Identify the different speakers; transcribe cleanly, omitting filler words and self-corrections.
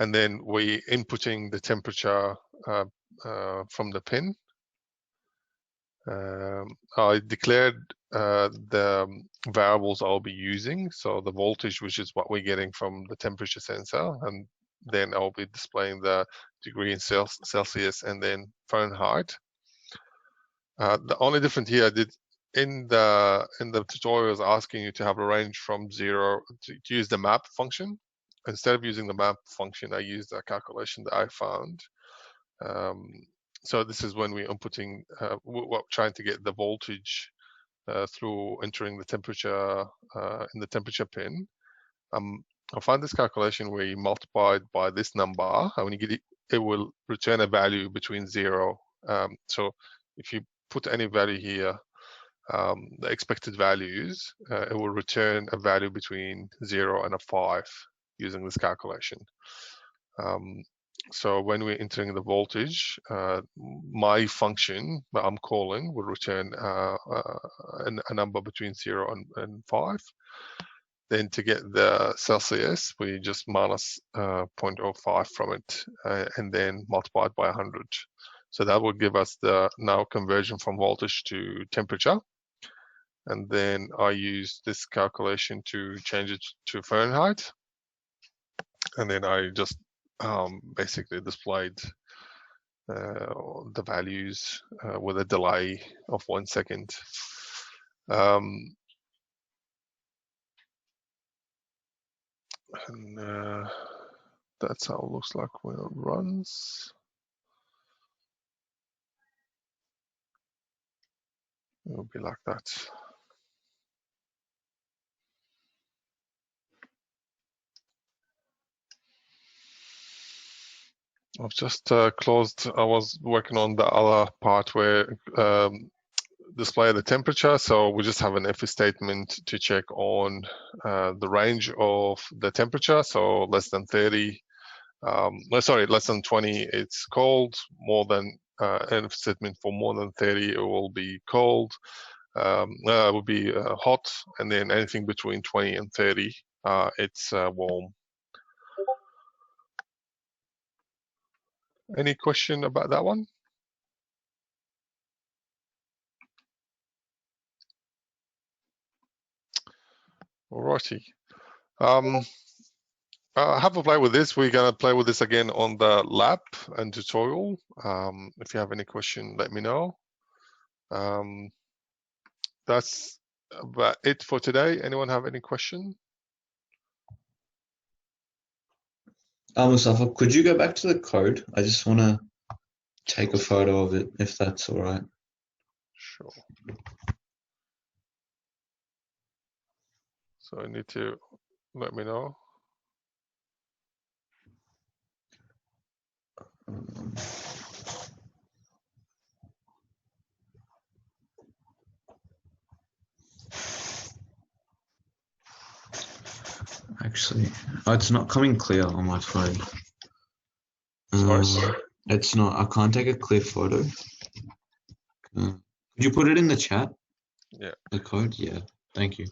Speaker 1: and then we inputting the temperature from the pin. I declared the variables I'll be using, so the voltage, which is what we're getting from the temperature sensor, and then I'll be displaying the degree in Celsius and then Fahrenheit. The only difference here, I did in the tutorial is asking you to have a range from 0 to use the map function. Instead of using the map function, I used a calculation that I found. So this is when we're inputting, we're trying to get the voltage through entering the temperature in the temperature pin. I found this calculation where you multiply it by this number, and when you get it, it will return a value between 0. So if you put any value here, the expected values, it will return a value between 0 and a 5 using this calculation. So when we're entering the voltage, my function that I'm calling will return a number between 0 and 5. Then to get the Celsius, we just minus 0.05 from it, and then multiply it by 100. So that will give us the now conversion from voltage to temperature. And then I use this calculation to change it to Fahrenheit. And then I just basically displayed the values with a delay of 1 second. And that's how it looks like when it runs. It'll be like that. I've just closed. I was working on the other part where display the temperature. So we just have an if statement to check on the range of the temperature. So less than 30, sorry, less than 20, it's cold. More than an if statement for more than 30, it will be cold. It will be hot, and then anything between 20 and 30, it's warm. Any question about that one? Alrighty. Have a play with this. We're going to play with this again on the lab and tutorial. If you have any question, let me know. That's about it for today. Anyone have any question?
Speaker 2: Moustafa, could you go back to the code? I just want to take a photo of it, if that's all right.
Speaker 1: Sure. So I need to let me know.
Speaker 2: Actually, it's not coming clear on my phone.
Speaker 1: Sorry?
Speaker 2: It's not. I can't take a clear photo. Could you put it in the chat?
Speaker 1: Yeah.
Speaker 2: The code? Yeah. Thank you.